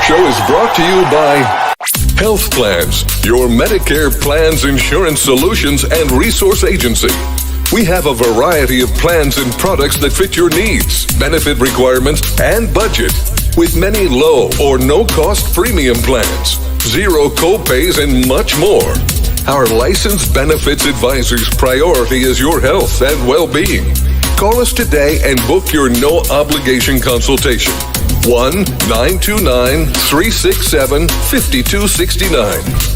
show is brought to you by Health Plans, your Medicare plans, insurance solutions, and resource agency. We have a variety of plans and products that fit your needs, benefit requirements, and budget, with many low or no-cost premium plans, zero co-pays, and much more. Our licensed benefits advisor's priority is your health and well-being. Call us today and book your no-obligation consultation. 1-929-367-5269.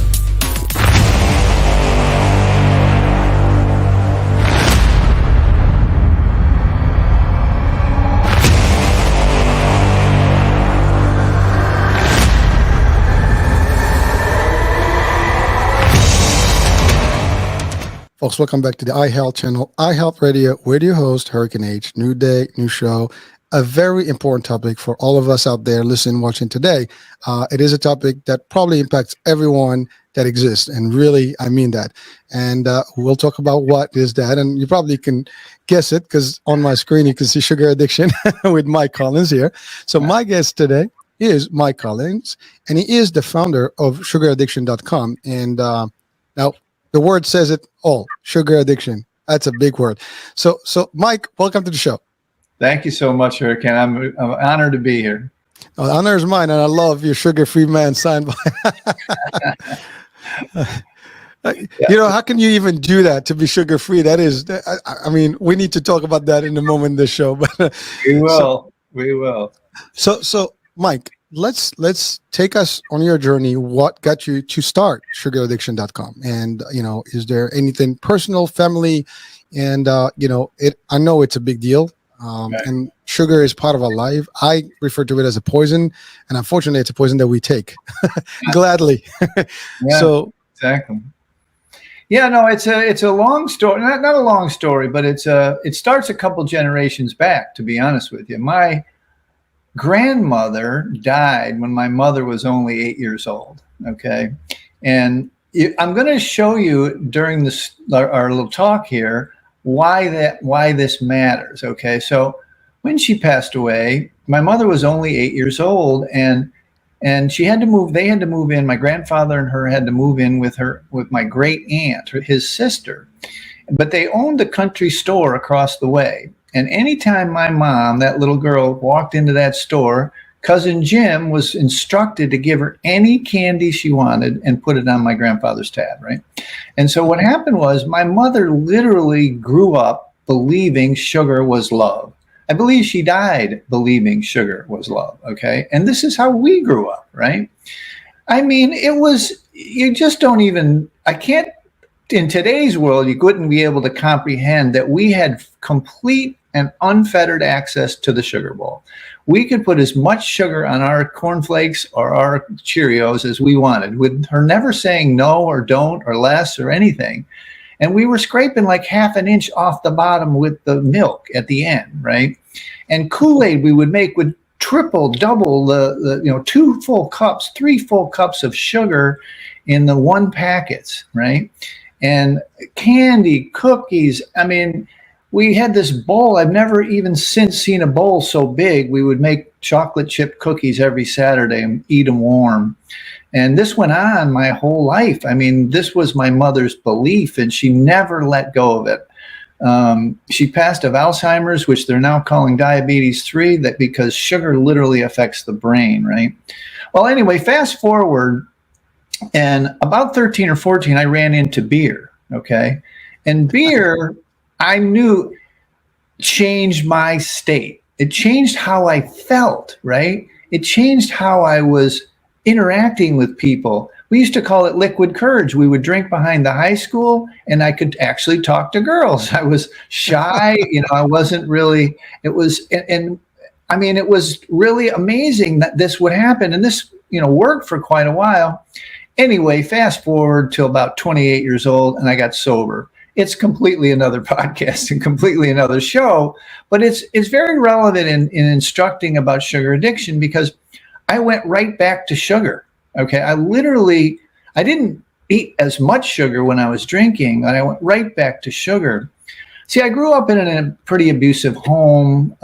Folks, welcome back to the iHealth channel, iHealth Radio, with your host, Hurricane H. New day, new show. A very important topic for all of us out there listening, watching today. It is a topic that probably impacts everyone that exists. And really, I mean that. And we'll talk about what is that. And you probably can guess it because on my screen, you can see sugar addiction with Mike Collins here. So my guest today is Mike Collins, and he is the founder of sugaraddiction.com. And now, the word says it all, sugar addiction. That's a big word. So Mike, welcome to the show. Thank you so much, Hurricane. I'm honored to be here. Oh, the honor is mine, and I love your sugar-free man signed by. You know, how can you even do that to be sugar-free? That is, I mean, we need to talk about that in a moment in the show. But we will. We will. So, Mike, let's take us on your journey. What got you to start sugaraddiction.com? And, you know, is there anything personal, family? And, you know, I know it's a big deal. And sugar is part of our life. I refer to it as a poison. And unfortunately, it's a poison that we take gladly. Yeah, so exactly. Yeah, no, it's a long story. Not a long story, but it starts a couple generations back, to be honest with you. My grandmother died when my mother was only 8 years old. Okay. And I'm going to show you during our little talk here, why this matters. Okay. So when she passed away, my mother was only 8 years old, and she had to move. They had to move in. My grandfather and her had to move in with my great aunt, his sister, but they owned a country store across the way. And anytime my mom, that little girl, walked into that store, Cousin Jim was instructed to give her any candy she wanted and put it on my grandfather's tab, right? And so what happened was my mother literally grew up believing sugar was love. I believe she died believing sugar was love, okay? And this is how we grew up, right? I mean, you just don't even, in today's world, you couldn't be able to comprehend that we had complete and unfettered access to the sugar bowl. We could put as much sugar on our cornflakes or our Cheerios as we wanted, with her never saying no or don't or less or anything. And we were scraping like half an inch off the bottom with the milk at the end, right? And Kool-Aid we would make would triple, double the 2 full cups, 3 full cups of sugar in the 1 packets, right? And candy, cookies. I mean, we had this bowl. I've never even since seen a bowl so big. We would make chocolate chip cookies every Saturday and eat them warm. And this went on my whole life. I mean, this was my mother's belief, and she never let go of it. She passed of Alzheimer's, which they're now calling diabetes 3, that because sugar literally affects the brain, right? Well, anyway, fast forward, and about 13 or 14, I ran into beer, okay? And beer, I knew, changed my state. It changed how I felt, right? It changed how I was interacting with people. We used to call it liquid courage. We would drink behind the high school, and I could actually talk to girls. I was shy, I wasn't really, it was really amazing that this would happen. And this, worked for quite a while. Anyway, fast forward to about 28 years old, and I got sober. It's completely another podcast and completely another show, but it's very relevant in instructing about sugar addiction, because I went right back to sugar. Okay. I didn't eat as much sugar when I was drinking, and I went right back to sugar. See, I grew up in a pretty abusive home,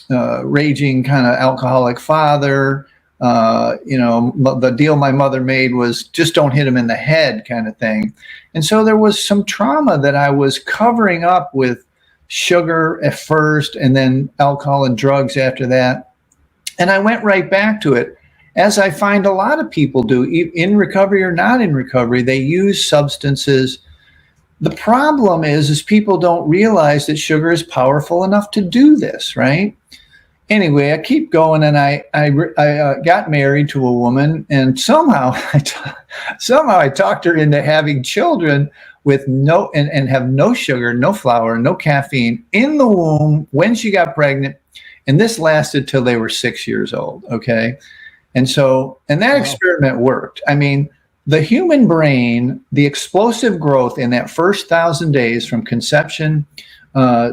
raging kind of alcoholic father. The deal my mother made was just don't hit him in the head kind of thing. And so there was some trauma that I was covering up with sugar at first and then alcohol and drugs after that. And I went right back to it, as I find a lot of people do, in recovery or not in recovery. They use substances. The problem is people don't realize that sugar is powerful enough to do this, right? Anyway, I keep going, and I got married to a woman, and somehow I talked her into having children with no and have no sugar, no flour, no caffeine in the womb when she got pregnant, and this lasted till they were 6 years old. Okay, and that experiment worked. I mean, the human brain, the explosive growth in that first 1,000 days from conception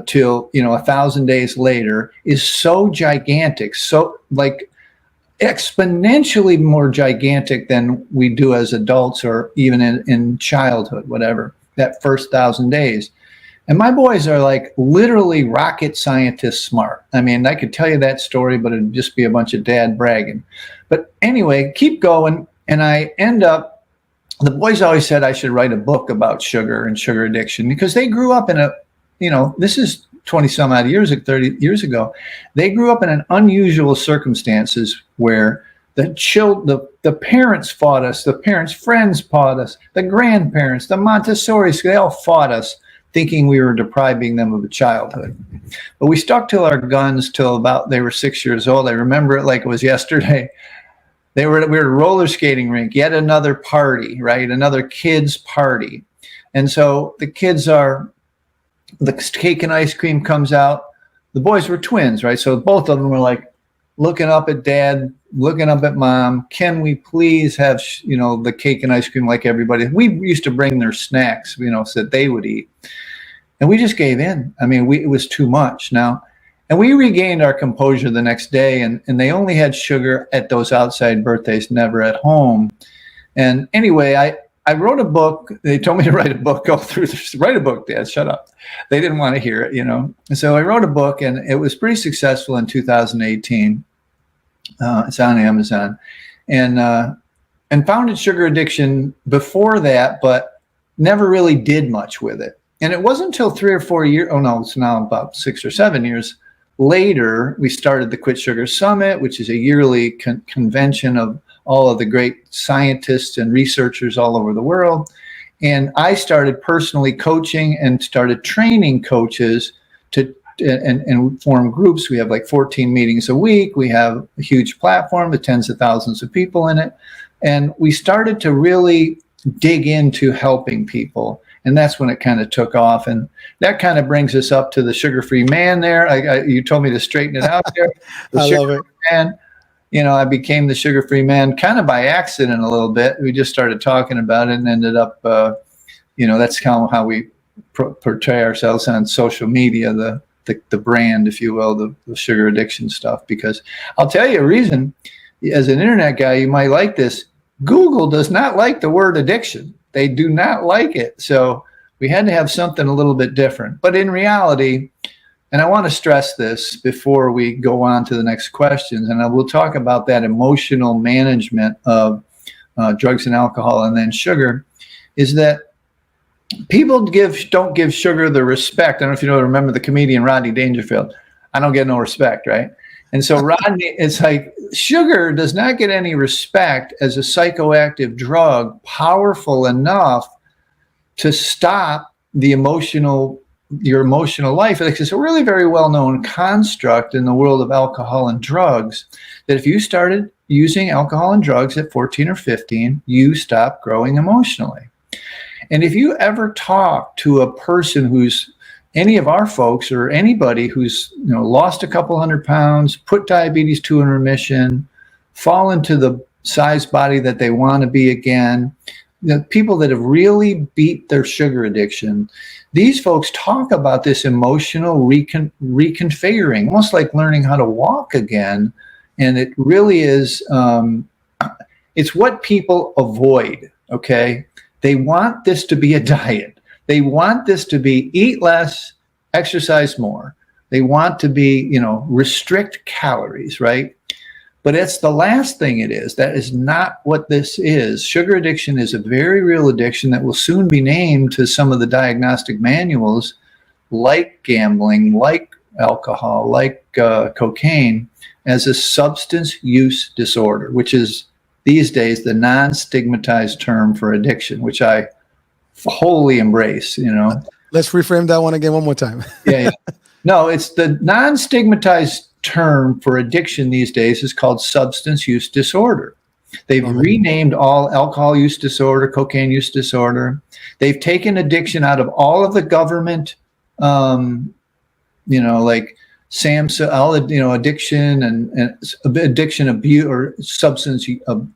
till 1,000 days later is so gigantic, so like exponentially more gigantic than we do as adults or even in childhood, whatever, that first 1,000 days. And my boys are like literally rocket scientist smart. I mean, I could tell you that story, but it'd just be a bunch of dad bragging. But anyway, keep going. And I end up, the boys always said I should write a book about sugar and sugar addiction because they grew up in this is 20 some odd years, 30 years ago. They grew up in an unusual circumstances where the parents fought us, the parents' friends fought us, the grandparents, the Montessoris, they all fought us, thinking we were depriving them of a childhood. But we stuck to our guns till about they were 6 years old. I remember it like it was yesterday. We were at a roller skating rink, yet another party, right? Another kids' party. And so the cake and ice cream comes out. The boys were twins, right? So both of them were like looking up at dad, looking up at mom. Can we please have, the cake and ice cream like everybody? We used to bring their snacks, so that they would eat. And we just gave in. I mean, it was too much now. And we regained our composure the next day. And they only had sugar at those outside birthdays, never at home. And anyway, I wrote a book. They told me to write a book, go through this. Write a book, Dad, shut up. They didn't want to hear it, And so I wrote a book, and it was pretty successful in 2018. It's on Amazon. And founded sugar addiction before that, but never really did much with it. And it wasn't until 3 or 4 years, it's now about 6 or 7 years later, we started the Quit Sugar Summit, which is a yearly convention of all of the great scientists and researchers all over the world. And I started personally coaching and started training coaches and form groups. We have like 14 meetings a week. We have a huge platform with tens of thousands of people in it. And we started to really dig into helping people. And that's when it kind of took off. And that kind of brings us up to the sugar-free man there. You told me to straighten it out there. I love it. Man. I became the sugar-free man kind of by accident a little bit. We just started talking about it and ended up, that's kind of how we portray ourselves on social media, the brand, if you will, the sugar addiction stuff. Because I'll tell you a reason, as an internet guy, you might like this. Google does not like the word addiction. They do not like it. So we had to have something a little bit different. But in reality, and I want to stress this before we go on to the next questions, and I will talk about that emotional management of drugs and alcohol and then sugar, is that people don't give sugar the respect. I don't know if you remember the comedian Rodney Dangerfield. I don't get no respect, right? And so Rodney, it's like sugar does not get any respect as a psychoactive drug, powerful enough to stop your emotional life. It's a really very well-known construct in the world of alcohol and drugs that if you started using alcohol and drugs at 14 or 15, you stop growing emotionally. And if you ever talk to a person who's any of our folks or anybody who's lost a couple 100 pounds, put diabetes 2 in remission, fall into the size body that they want to be again, people that have really beat their sugar addiction, these folks talk about this emotional reconfiguring, almost like learning how to walk again. And it really is, it's what people avoid, okay? They want this to be a diet. They want this to be eat less, exercise more. They want to be, restrict calories, right? But it's the last thing it is. That is not what this is. Sugar addiction is a very real addiction that will soon be named to some of the diagnostic manuals, like gambling, like alcohol, like cocaine, as a substance use disorder, which is these days the non-stigmatized term for addiction, which I wholly embrace. Let's reframe that one again one more time. Yeah. No, it's the non-stigmatized term for addiction these days is called substance use disorder. They've renamed all alcohol use disorder, cocaine use disorder. They've taken addiction out of all of the government, like SAMHSA, all addiction and addiction abuse or substance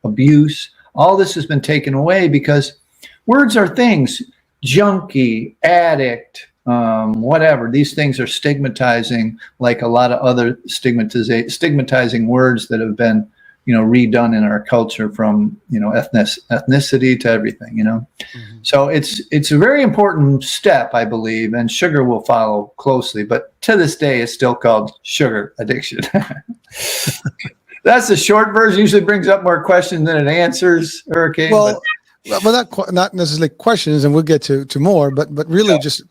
abuse. All this has been taken away because words are things. Junkie, addict, whatever. These things are stigmatizing, like a lot of other stigmatizing words that have been, redone in our culture, from ethnicity to everything. So it's a very important step, I believe, and sugar will follow closely. But to this day, it's still called sugar addiction. That's the short version. Usually brings up more questions than it answers, Hurricane. Well, not necessarily questions, and we'll get to more, but really just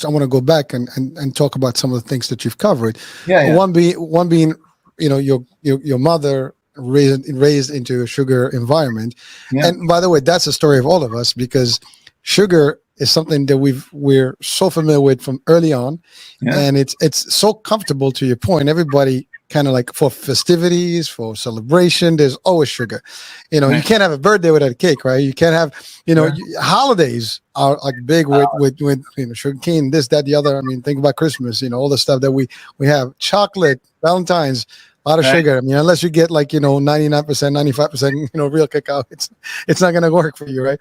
I want to go back and talk about some of the things that you've covered. Yeah. One being your mother raised into a sugar environment, and by the way, that's the story of all of us, because sugar is something that we're so familiar with from early on, and it's so comfortable. To your point, everybody kind of like, for festivities, for celebration, there's always sugar. You can't have a birthday without a cake, right? You can't have, holidays are like big with sugar cane, this, that, the other. I mean, think about Christmas, all the stuff that we have, chocolate, Valentine's, a lot of sugar. I mean, unless you get 99%, 95%, real cacao, it's not going to work for you, right?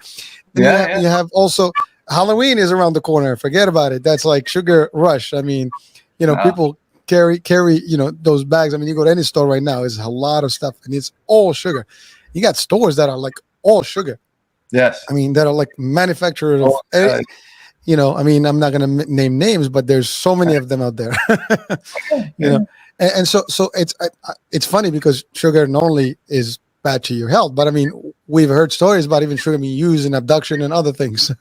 And you have also Halloween is around the corner. Forget about it. That's like sugar rush. I mean, people carry those bags. I mean, you go to any store right now, there's a lot of stuff, and it's all sugar. You got stores that are like all sugar. Yes. I mean, that are like manufacturers of, I mean, I'm not going to name names, but there's so many of them out there. And so it's funny, because sugar not only is bad to your health, but I mean, we've heard stories about even sugar being used in abduction and other things,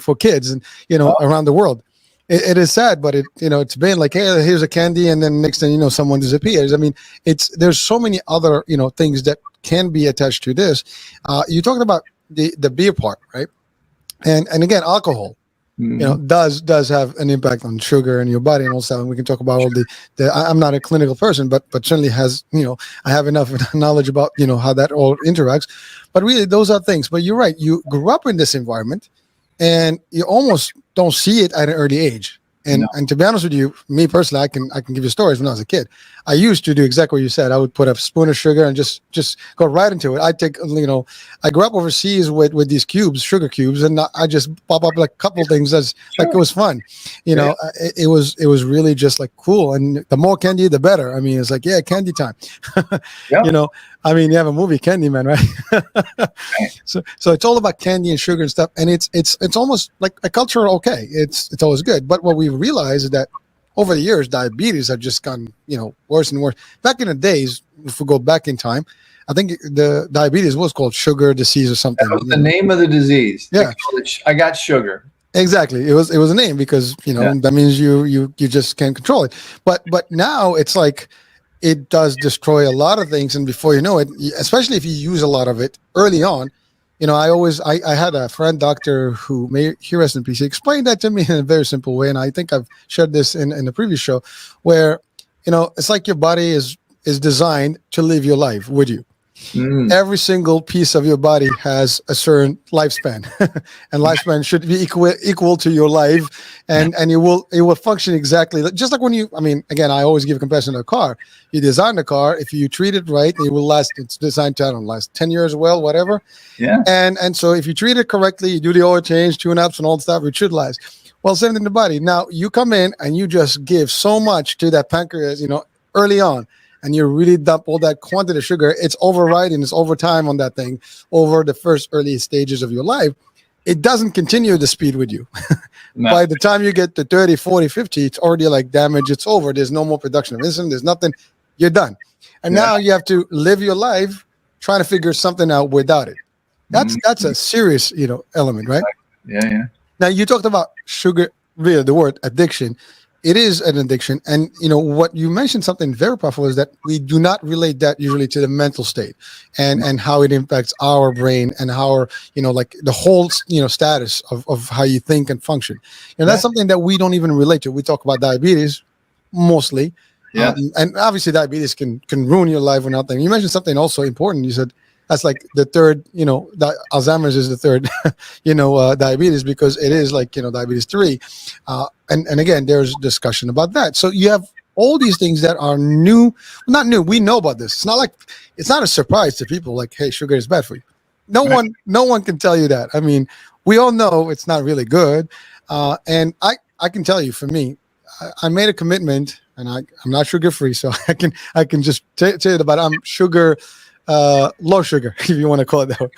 for kids and around the world. It is sad, but it's been like, hey, here's a candy, and then next thing you know, someone disappears. I mean, there's so many other things that can be attached to this. You're talking about the beer part, right? And again, alcohol, does have an impact on sugar in your body and all stuff. And we can talk about all the. I'm not a clinical person, but certainly has I have enough knowledge about how that all interacts. But really, those are things. But you're right. You grew up in this environment, and you almost don't see it at an early age. And to be honest with you, me personally, I can give you stories. When I was a kid, I used to do exactly what you said. I would put a spoon of sugar and just go right into it. I take, I grew up overseas with these cubes, sugar cubes, and I just pop up like a couple things. That's like, it was fun. It was really just like cool. And the more candy, the better. I mean, it's like, candy time. I mean, you have a movie, Candyman, right? So it's all about candy and sugar and stuff, and it's almost like a culture. Okay, it's always good, but what we realize is that over the years, diabetes have just gone worse and worse. Back in the days, if we go back in time, I think the diabetes was called sugar disease or something. That was the name of the disease. Yeah, I got sugar. Exactly. It was a name, because that means you just can't control it. But now it's like, it does destroy a lot of things, and before you know it, especially if you use a lot of it early on, I had a friend doctor who, may he rest in peace, he explained that to me in a very simple way, and I think I've shared this in the previous show, where it's like your body is designed to live your life with you. Every single piece of your body has a certain lifespan, and lifespan should be equal to your life, and it will function exactly just like when you. I mean, again, I always give a comparison to a car. You design the car, if you treat it right, it will last. It's designed to last 10 years, whatever. Yeah. And so if you treat it correctly, you do the oil change, tune-ups, and all that stuff, it should last. Well, same thing in the body. Now you come in and you just give so much to that pancreas, early on. And you really dump all that quantity of sugar, it's overriding, it's overtime on that thing over the first early stages of your life. It doesn't continue the speed with you. No. By the time you get to 30, 40, 50, it's already like damage, it's over. There's no more production of insulin, there's nothing, you're done. and now you have to live your life trying to figure something out without it. That's a serious, element, right? Yeah. Now you talked about sugar, really the word addiction. It is an addiction, and what you mentioned something very powerful is that we do not relate that usually to the mental state and how it impacts our brain and how like the whole status of how you think and function. That's something that we don't even relate to. We talk about diabetes mostly, and obviously diabetes can ruin your life or nothing. You mentioned something also important. You said that's like the third, Alzheimer's is the third, diabetes, because it is like, diabetes 3. And again, there's discussion about that. So you have all these things that are new, not new. We know about this. It's not a surprise to people like, hey, sugar is bad for you. No one can tell you that. I mean, we all know it's not really good. And I can tell you, for me, I made a commitment, and I'm not sugar free. So I can just tell you about I'm sugar, low sugar, if you want to call it that way.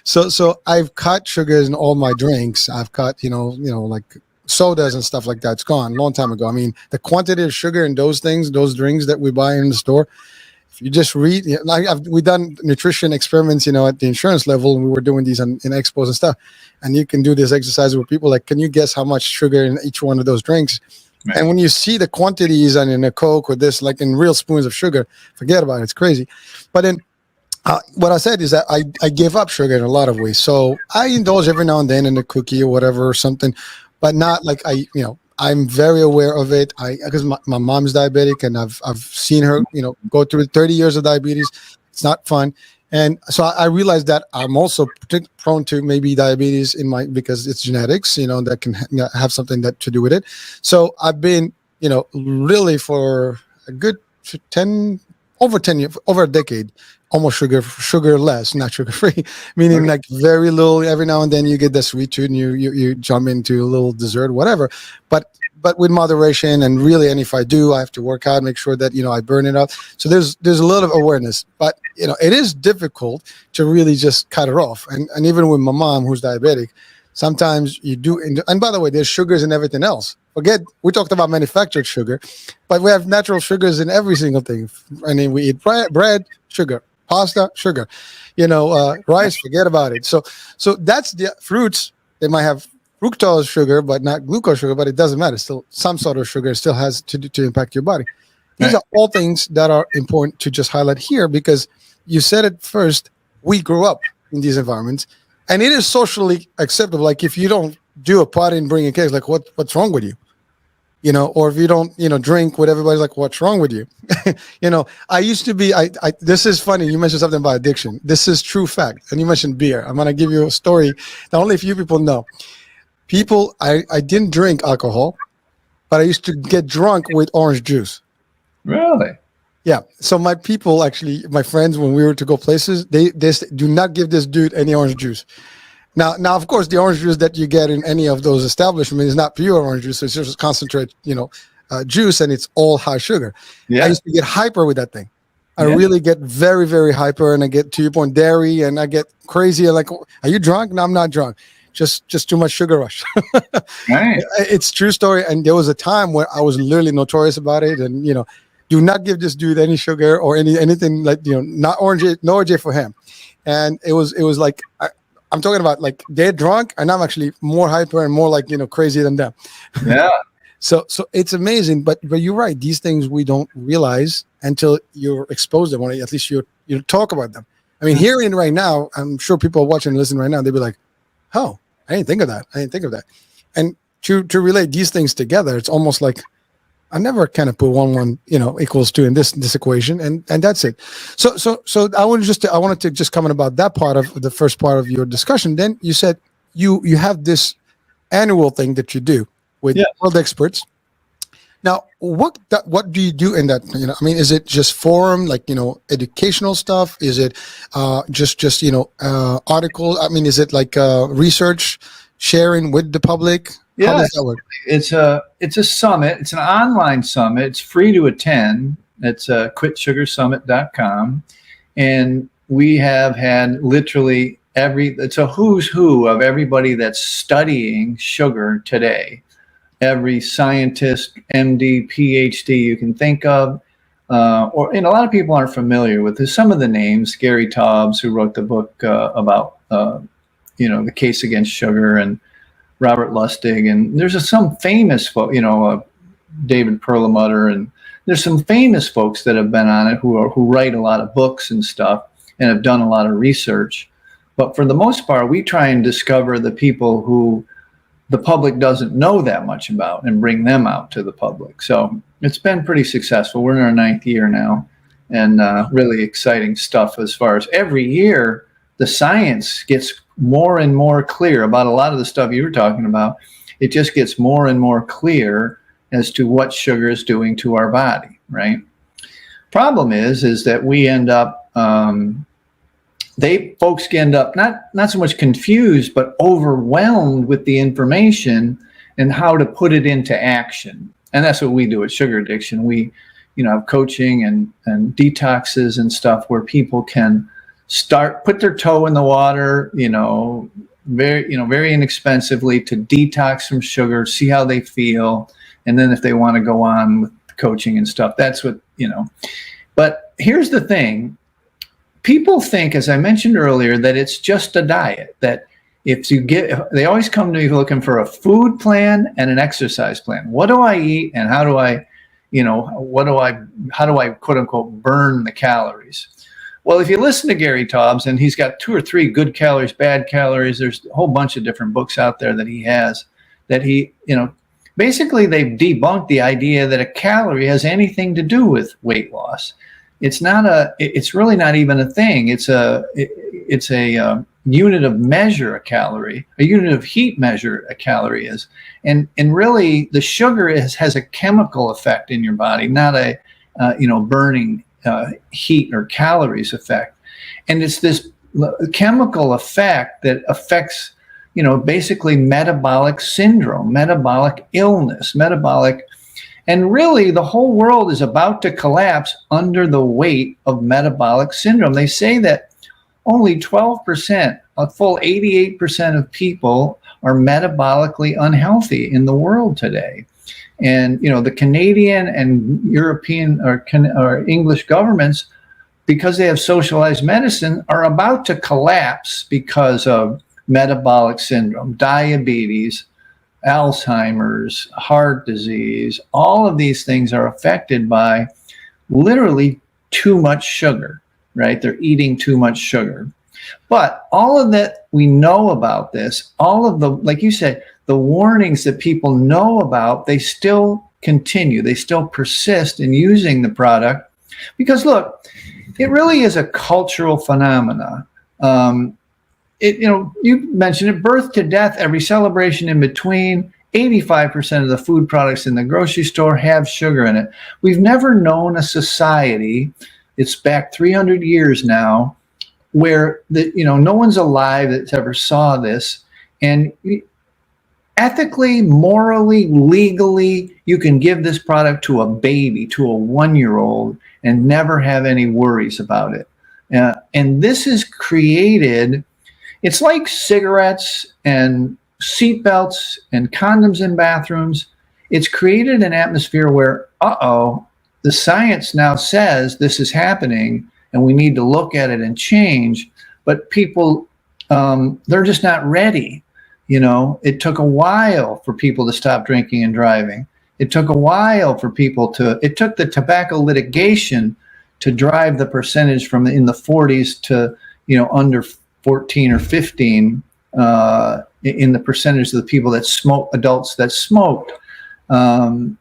So I've cut sugars in all my drinks. I've cut, like sodas and stuff like that. It's gone a long time ago. I mean, the quantity of sugar in those drinks that we buy in the store, if you just read, we've done nutrition experiments, at the insurance level, and we were doing these in expos and stuff. And you can do this exercise with people like, can you guess how much sugar in each one of those drinks? Right. And when you see the quantities and in a Coke or this, like in real spoons of sugar, forget about it. It's crazy. But then what I said is that I give up sugar in a lot of ways. So I indulge every now and then in a cookie or whatever or something, but not like I'm very aware of it. Because my mom's diabetic, and I've seen her, go through 30 years of diabetes. It's not fun. And so I realized that I'm also prone to maybe diabetes because it's genetics, that can have something to do with it. So I've been, really for a good over 10 years, over a decade, almost sugar less, not sugar free, meaning like very little. Every now and then you get the sweet tooth and you jump into a little dessert, whatever, but with moderation. And really, and if I do, I have to work out, make sure that I burn it up. So there's a lot of awareness, but it is difficult to really just cut it off. And even with my mom, who's diabetic, sometimes you do. And by the way, there's sugars in everything else. We talked about manufactured sugar, but we have natural sugars in every single thing. I mean, we eat bread, sugar, pasta, sugar, rice, forget about it. So that's the fruits. They might have fructose sugar, but not glucose sugar, but it doesn't matter. Still, some sort of sugar still has to impact your body. These are all things that are important to just highlight here, because you said it first, we grew up in these environments, and it is socially acceptable. Like if you don't do a party and bring a cake, like what's wrong with you? Or if you don't, drink with everybody's like, what's wrong with you? I used to be, this is funny. You mentioned something about addiction. This is true fact. And you mentioned beer. I'm going to give you a story that only a few people know. I didn't drink alcohol, but I used to get drunk with orange juice. Really? Yeah. So my friends, when we were to go places, they do not give this dude any orange juice. Now, of course, the orange juice that you get in any of those establishments is not pure orange juice. It's just concentrate, juice, and it's all high sugar. Yeah. I used to get hyper with that thing. I really get very, very hyper, and I get, to your point, dairy, and I get crazy. Like, are you drunk? No, I'm not drunk. Just too much sugar rush. Right. It's true story. And there was a time where I was literally notorious about it. And, do not give this dude any sugar or anything like, not orange, no orange for him. And it was like, I'm talking about like they're drunk and I'm actually more hyper and more like, crazy than them. Yeah. So it's amazing, but you're right. These things we don't realize until you're exposed to them, or at least you talk about them. I mean, hearing right now, I'm sure people are watching and listening right now. They'll be like, oh, I didn't think of that. And to relate these things together, it's almost like I never kind of put one equals 2 in this equation, and that's it. So I wanted to just comment about that part of the first part of your discussion. Then you said you have this annual thing that you do with world experts. Now, what do you do in that? I mean, is it just forum, like educational stuff? Is it just articles? I mean, is it like research sharing with the public? Yeah, how does that work? It's a summit. It's an online summit. It's free to attend. It's quitsugarsummit.com, and we have had literally it's a who's who of everybody that's studying sugar today. Every scientist, MD, PhD you can think of. or and a lot of people aren't familiar with this. Some of the names: Gary Taubes, who wrote the book about the case against sugar, and Robert Lustig, and there's some famous folks, David Perlmutter, and there's some famous folks that have been on it who write a lot of books and stuff and have done a lot of research. But for the most part, we try and discover the people who the public doesn't know that much about and bring them out to the public. So it's been pretty successful. We're in our 9th year now, and really exciting stuff as far as every year the science gets more and more clear about a lot of the stuff you were talking about. It just gets more and more clear as to what sugar is doing to our body, right? Problem is that we end up, folks end up not so much confused, but overwhelmed with the information and how to put it into action. And that's what we do at Sugar Addiction. We, have coaching and detoxes and stuff where people can put their toe in the water, very inexpensively, to detox from sugar, see how they feel. And then if they want to go on with coaching and stuff, that's what, But here's the thing. People think, as I mentioned earlier, that it's just a diet, that they always come to me looking for a food plan and an exercise plan. What do I eat, and how do I quote unquote burn the calories? Well, if you listen to Gary Taubes, and he's got 2 or 3 good calories, bad calories, there's a whole bunch of different books out there that he has, that basically they've debunked the idea that a calorie has anything to do with weight loss. It's really not even a thing. It's a unit of measure a calorie, a unit of heat measure a calorie is. And really the sugar has a chemical effect in your body, not a, burning heat or calories effect. And it's this chemical effect that affects, basically metabolic syndrome, metabolic illness, and really the whole world is about to collapse under the weight of metabolic syndrome. They say that only 12%, a full 88% of people are metabolically unhealthy in the world today. And, the Canadian and European or English governments, because they have socialized medicine, are about to collapse because of metabolic syndrome, diabetes, Alzheimer's, heart disease. All of these things are affected by literally too much sugar, right? They're eating too much sugar. But all of that we know about this, all of the, like you said, the warnings that people know about, they still continue. They still persist in using the product because, look, it really is a cultural phenomena. You mentioned it, birth to death, every celebration in between, 85% of the food products in the grocery store have sugar in it. We've never known a society, it's back 300 years now, where no one's alive that's ever saw this. And ethically, morally, legally, you can give this product to a baby, to a 1-year-old, and never have any worries about it. And this is created, it's like cigarettes and seatbelts and condoms in bathrooms. It's created an atmosphere where, the science now says this is happening and we need to look at it and change. But people, they're just not ready. It took a while for people to stop drinking and driving. It took a while for people it took the tobacco litigation to drive the percentage from in the 40s to, under 14 or 15 in the percentage of the people that smoke, adults that smoked. When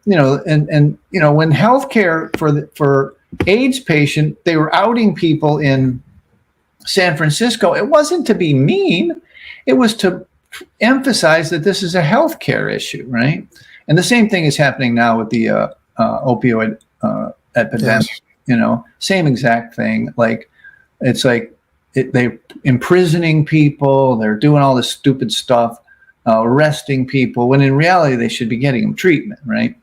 healthcare for AIDS patient, they were outing people in San Francisco. It wasn't to be mean. It was to emphasize that this is a healthcare issue, right? And the same thing is happening now with the opioid epidemic. Yes. Same exact thing. They're imprisoning people. They're doing all this stupid stuff, arresting people, when in reality they should be getting them treatment, right?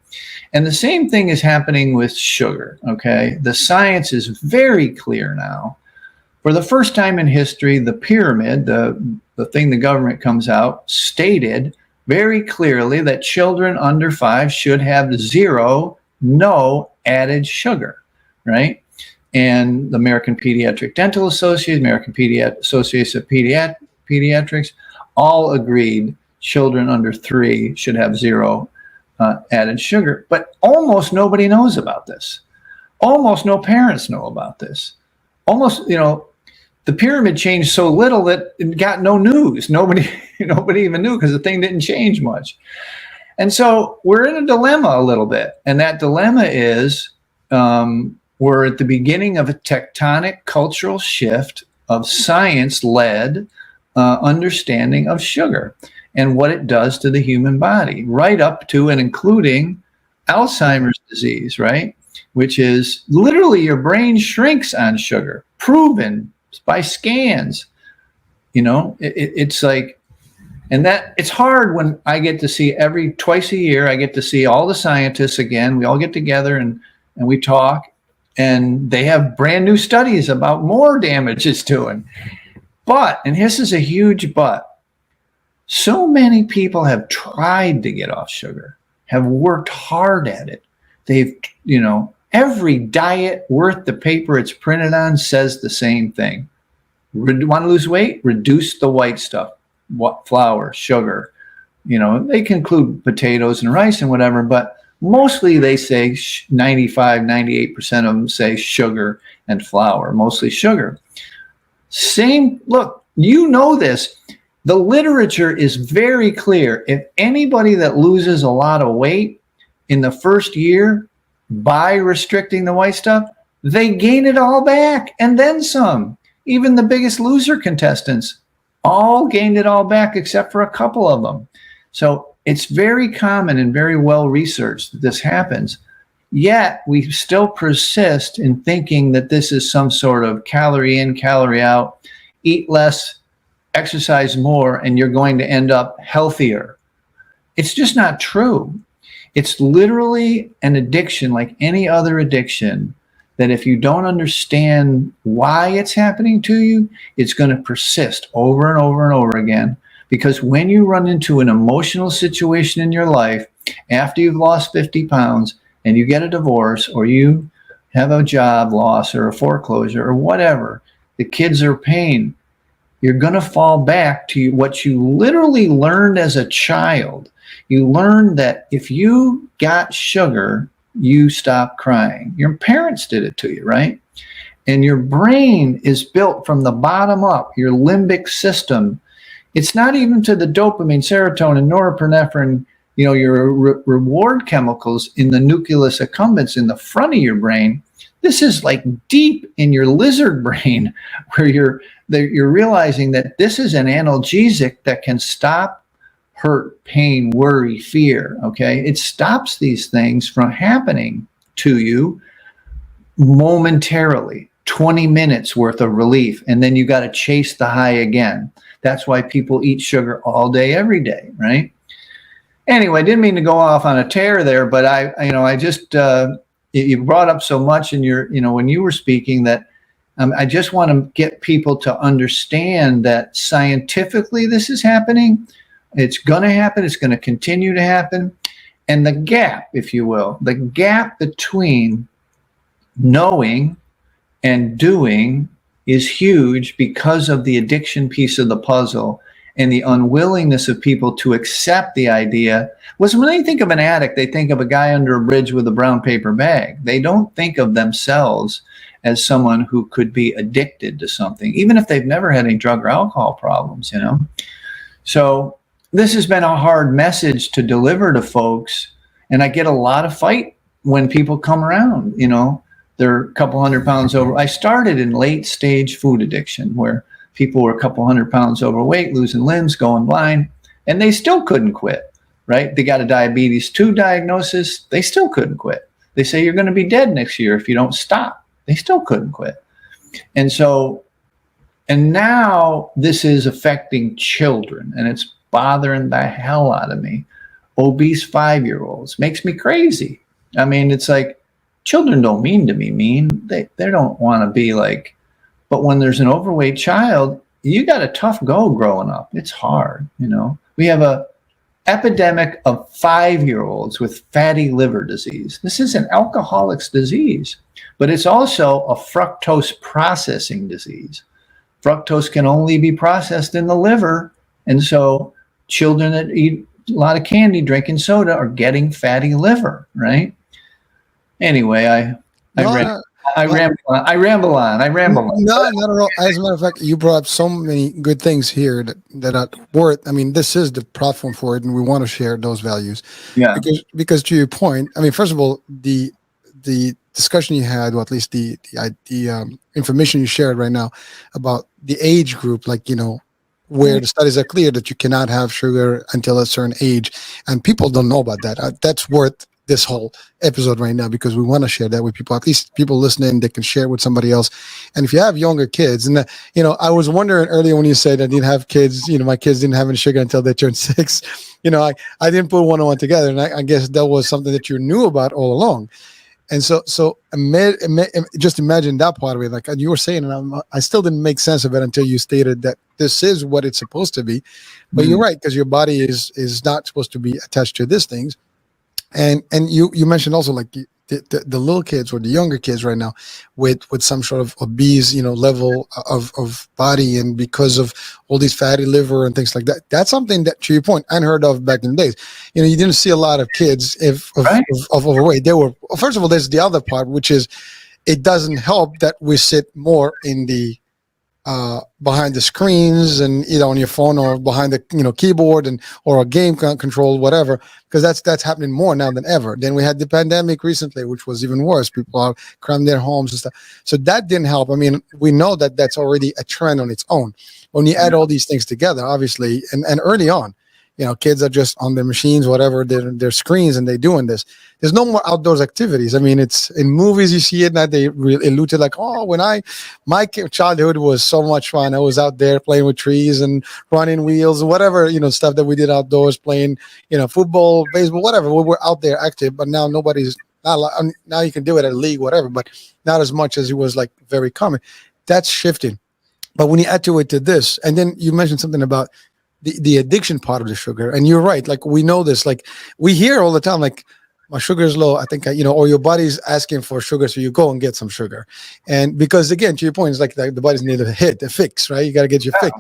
And the same thing is happening with sugar, okay? The science is very clear now. For the first time in history, the pyramid, the thing the government comes out, stated very clearly that children under 5 should have no added sugar. right? And the American Pediatric Dental Association, Association of Pediatrics, all agreed children under 3 should have 0 added sugar. But almost nobody knows about this. Almost no parents know about this. Almost, the pyramid changed so little that it got no news. Nobody even knew because the thing didn't change much. And so we're in a dilemma a little bit. And that dilemma is we're at the beginning of a tectonic cultural shift of science-led understanding of sugar and what it does to the human body, right up to and including Alzheimer's disease, right? Which is literally your brain shrinks on sugar, proven by scans. It's like, and that it's hard when I get to see twice a year, I get to see all the scientists again. We all get together and we talk, and they have brand new studies about more damage it's doing. But, and this is a huge but, so many people have tried to get off sugar, have worked hard at it. They've, every diet worth the paper it's printed on says the same thing. Want to lose weight? Reduce the white stuff, flour, sugar. They can include potatoes and rice and whatever, but mostly they say 95, 98% of them say sugar and flour, mostly sugar. Look, this. The literature is very clear. If anybody that loses a lot of weight in the first year by restricting the white stuff, they gain it all back and then some. Even the biggest loser contestants all gained it all back except for a couple of them. So it's very common and very well researched that this happens. Yet we still persist in thinking that this is some sort of calorie in, calorie out, eat less, exercise more, and you're going to end up healthier. It's just not true. It's literally an addiction like any other addiction, that if you don't understand why it's happening to you, it's going to persist over and over and over again. Because when you run into an emotional situation in your life, after you've lost 50 pounds and you get a divorce or you have a job loss or a foreclosure or whatever, the kids are paying, you're going to fall back to what you literally learned as a child. You learned that if you got sugar, you stop crying. Your parents did it to you, right? And your brain is built from the bottom up, your limbic system. It's not even to the dopamine, serotonin, norepinephrine, your reward chemicals in the nucleus accumbens in the front of your brain. This is like deep in your lizard brain, where you're realizing that this is an analgesic that can stop hurt, pain, worry, fear. Okay, it stops these things from happening to you momentarily. 20 minutes worth of relief, and then you got to chase the high again. That's why people eat sugar all day, every day, right? Anyway, I didn't mean to go off on a tear there, but I just you brought up so much in your, when you were speaking, that I just want to get people to understand that scientifically this is happening. It's going to happen. It's going to continue to happen. And the gap, if you will, the gap between knowing and doing is huge because of the addiction piece of the puzzle and the unwillingness of people to accept the idea. When they think of an addict, they think of a guy under a bridge with a brown paper bag. They don't think of themselves as someone who could be addicted to something, even if they've never had any drug or alcohol problems, So this has been a hard message to deliver to folks. And I get a lot of fight when people come around, they're a couple 100 pounds over. I started in late stage food addiction where people were a couple 100 pounds overweight, losing limbs, going blind, and they still couldn't quit, right? They got a diabetes 2 diagnosis. They still couldn't quit. They say you're going to be dead next year if you don't stop. They still couldn't quit. And now this is affecting children, and it's bothering the hell out of me. Obese 5-year-olds makes me crazy. I mean, it's like, children don't mean to be mean. They don't want to be like, but when there's an overweight child, you got a tough go growing up. It's hard, We have epidemic of 5-year-olds with fatty liver disease. This is an alcoholic's disease, but it's also a fructose processing disease. Fructose can only be processed in the liver, and so children that eat a lot of candy, drinking soda, are getting fatty liver, right? Anyway, I ramble on. No, not at all. As a matter of fact, you brought up so many good things here that are worth. I mean, this is the platform for it, and we want to share those values. Yeah. Because to your point, I mean, first of all, the discussion you had, or at least the information you shared right now about the age group, like, where the studies are clear that you cannot have sugar until a certain age, and people don't know about that. That's worth this whole episode right now, because we want to share that with people, at least people listening, they can share it with somebody else. And if you have younger kids, and I was wondering earlier when you said I didn't have kids, my kids didn't have any sugar until they turned 6. I didn't put one and one together, and I guess that was something that you knew about all along. And so just imagine that part of it. Like you were saying, and I still didn't make sense of it until you stated that this is what it's supposed to be. But you're right, because your body is not supposed to be attached to these things. And you mentioned also, like, the little kids or the younger kids right now with some sort of obese, level of body, and because of all these fatty liver and things like that. That's something that, to your point, unheard of back in the days. You didn't see a lot of kids of overweight. They were, first of all, there's the other part, which is it doesn't help that we sit more in the behind the screens and either on your phone or behind the keyboard or a game control, whatever, because that's happening more now than ever. Then we had the pandemic recently, which was even worse. People are crammed their homes and stuff, so that didn't help. I mean, we know that that's already a trend on its own. When you add all these things together, obviously, and early on, kids are just on their machines, whatever, their screens, and they're doing this. There's no more outdoors activities. I mean, it's in movies, you see it now. They allude to, like, my childhood was so much fun. I was out there playing with trees and running wheels and whatever, stuff that we did outdoors, playing, football, baseball, whatever. We were out there active, but now nobody's, now you can do it at a league, whatever, but not as much as it was, like, very common. That's shifting. But when you add to this, and then you mentioned something about the addiction part of the sugar, and you're right. Like, we know this, like, we hear all the time, like, my sugar is low. I think, or your body's asking for sugar, so you go and get some sugar. And because, again, to your point, it's like the body's need a fix, right? You got to get your fix.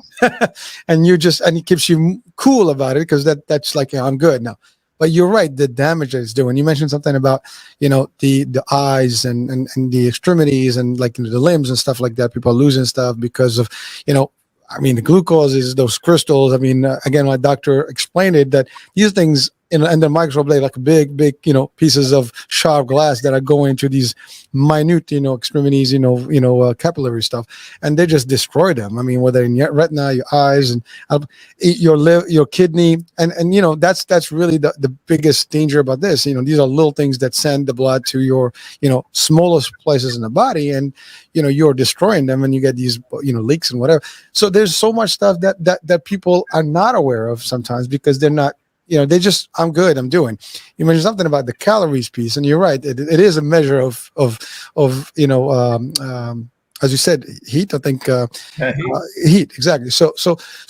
And it keeps you cool about it, because that's like, I'm good now. But you're right, the damage that it's doing. You mentioned something about, the eyes and the extremities and, like, the limbs and stuff like that. People are losing stuff because of, I mean, the glucose is those crystals. I mean, again, my doctor explained it, that these things in the microblade, like big, pieces of sharp glass that are going into these minute, extremities, capillary stuff, and they just destroy them. I mean, whether in your retina, your eyes, and your liver, your kidney, and that's really the biggest danger about this. These are little things that send the blood to your, smallest places in the body, and you're destroying them, and you get these, leaks and whatever. So there's so much stuff that people are not aware of sometimes, because they're not. They just, I'm good, I'm doing. You mentioned something about the calories piece, and you're right. It is a measure of as you said, heat. I think heat, exactly. So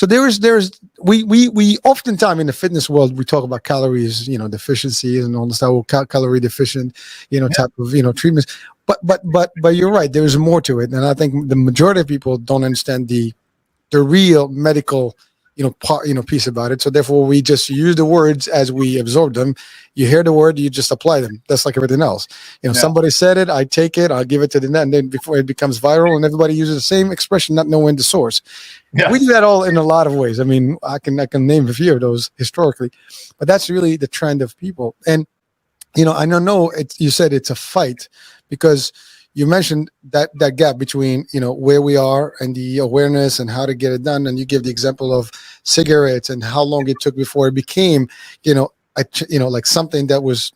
there's we oftentimes in the fitness world, we talk about calories, deficiencies and all the stuff, calorie deficient, type of treatments. But you're right. There's more to it, and I think the majority of people don't understand the real medical piece about it. So therefore, we just use the words as we absorb them. You hear the word, you just apply them. That's like everything else. Somebody said it, I take it, I'll give it to the net, and then before it becomes viral, and everybody uses the same expression, not knowing the source. Yeah. We do that all in a lot of ways. I mean, I can name a few of those historically, but that's really the trend of people. And I don't know. You said it's a fight, because you mentioned that gap between, where we are and the awareness and how to get it done. And you give the example of cigarettes and how long it took before it became, like something that was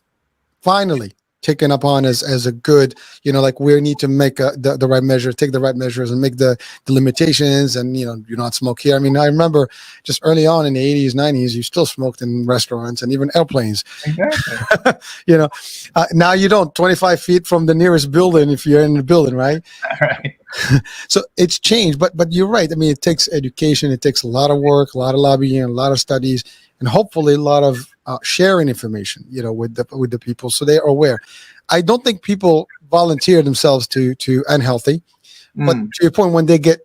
finally taken upon as a good, like we need to make the right measure, take the right measures and make the limitations, and, you not smoke here. I mean, I remember just early on in the 80s, 90s, you still smoked in restaurants and even airplanes. Exactly. Now you don't, 25 feet from the nearest building if you're in the building, right? Right. So it's changed, but you're right. I mean, it takes education, it takes a lot of work, a lot of lobbying, a lot of studies, and hopefully a lot of sharing information, with the people, so they are aware. I don't think people volunteer themselves to unhealthy, but Mm. to your point, when they get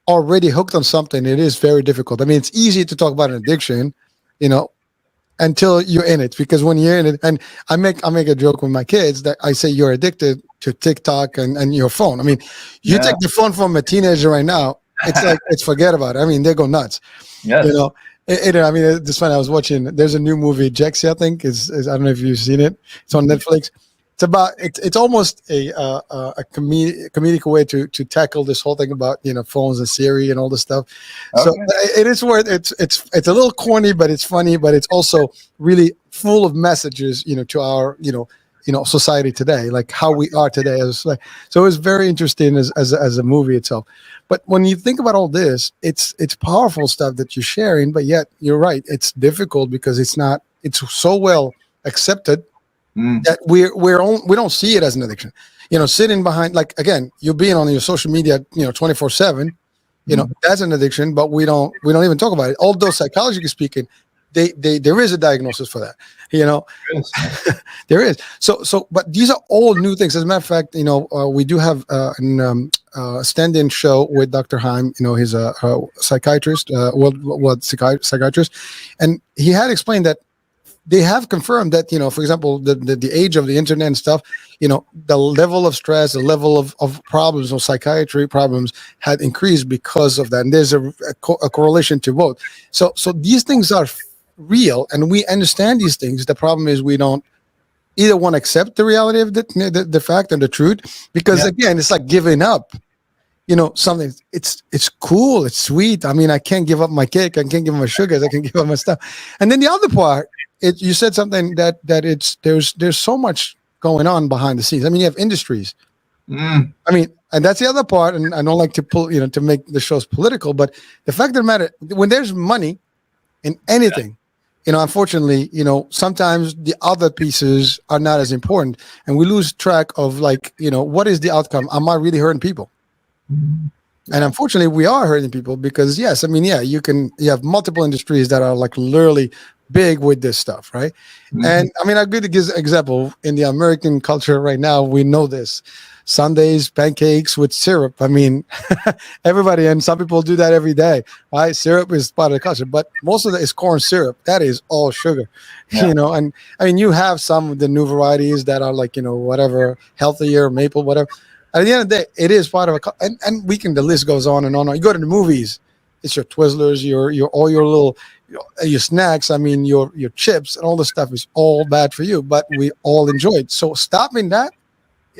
already hooked on something, it is very difficult. I mean, it's easy to talk about an addiction, you know, until you're in it, because when you're in it, and I make a joke with my kids that I say you're addicted to TikTok and your phone. I mean, you Yeah. take the phone from a teenager right now, it's like it's forget about it. I mean, they go nuts. Yes. I mean, it's funny. I was watching. There's a new movie, Jexy, I think is I don't know if you've seen it. It's on Netflix. It's almost a comedic way to tackle this whole thing about phones and Siri and all this stuff. So Okay. it is worth it's a little corny, but it's funny, but it's also really full of messages to our society today, like how we are today. So it's very interesting as a movie itself. But when you think about all this, it's powerful stuff that you're sharing, but yet you're right, it's difficult because it's so well accepted Mm. that we don't see it as an addiction. Sitting behind, like, again, you're being on your social media 24/7, that's an addiction, but we don't even talk about it, although psychologically speaking, there is a diagnosis for that. Yes. There is. But these are all new things. As a matter of fact, we do have a stand-in show with Dr. Heim. He's a psychiatrist, psychiatrist, and he had explained that they have confirmed that, for example, the age of the internet and stuff, the level of stress, the level of problems or psychiatry problems had increased because of that. And there's a correlation to both. So these things are real, and we understand these things. The problem is we don't either want to accept the reality of the fact and the truth, because again, it's like giving up. Something, it's cool, it's sweet. I mean, I can't give up my cake, I can't give up my sugars, I can give up my stuff. And then the other part, you said something that there's so much going on behind the scenes. I mean, you have industries. Mm. I mean, and that's the other part. And I don't like to to make the shows political, but the fact of the matter, when there's money in anything, unfortunately, sometimes the other pieces are not as important, and we lose track of, like, what is the outcome? Am I really hurting people? And unfortunately, we are hurting people because, yes, I mean, yeah, you have multiple industries that are like literally big with this stuff, right? Mm-hmm. And I mean, a good example in the American culture right now, we know this: Sundays, pancakes with syrup. I mean, everybody, and some people do that every day, right? Syrup is part of the culture, but most of it is corn syrup. That is all sugar, And I mean, you have some of the new varieties that are like whatever, healthier, maple, whatever. At the end of the day, it is part of and the list goes on and on. You go to the movies, it's your Twizzlers, your all your little, your snacks. I mean, your chips and all this stuff is all bad for you, but we all enjoy it. So stopping that,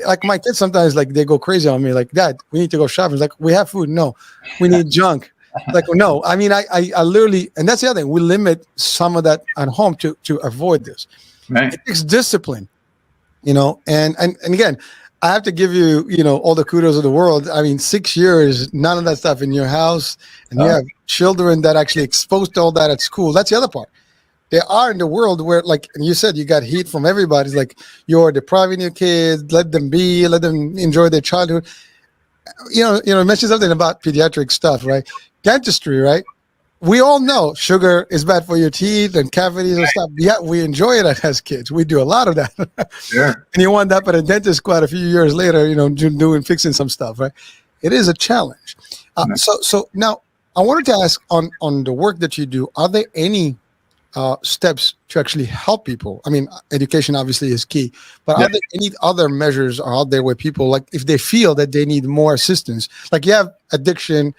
like my kids sometimes, like, they go crazy on me, like, Dad, we need to go shopping. It's like, we have food. No, we need junk. Like, no, I mean, I literally, and that's the other thing. We limit some of that at home to avoid this. Right. It takes discipline, and again, I have to give you, all the kudos of the world. I mean, 6 years, none of that stuff in your house, and you have children that actually exposed to all that at school. That's the other part. They are in the world where, like, and you said, you got heat from everybody. It's like, you're depriving your kids. Let them enjoy their childhood. Mention something about pediatric stuff, right? Dentistry, right? We all know sugar is bad for your teeth and cavities and stuff. Yeah, we enjoy it as kids. We do a lot of that. Sure. And you wind up at a dentist quite a few years later, fixing some stuff, right? It is a challenge. So now I wanted to ask, on the work that you do, are there any steps to actually help people? I mean, education obviously is key, but are there any other measures out there where people, like, if they feel that they need more assistance, like you have addiction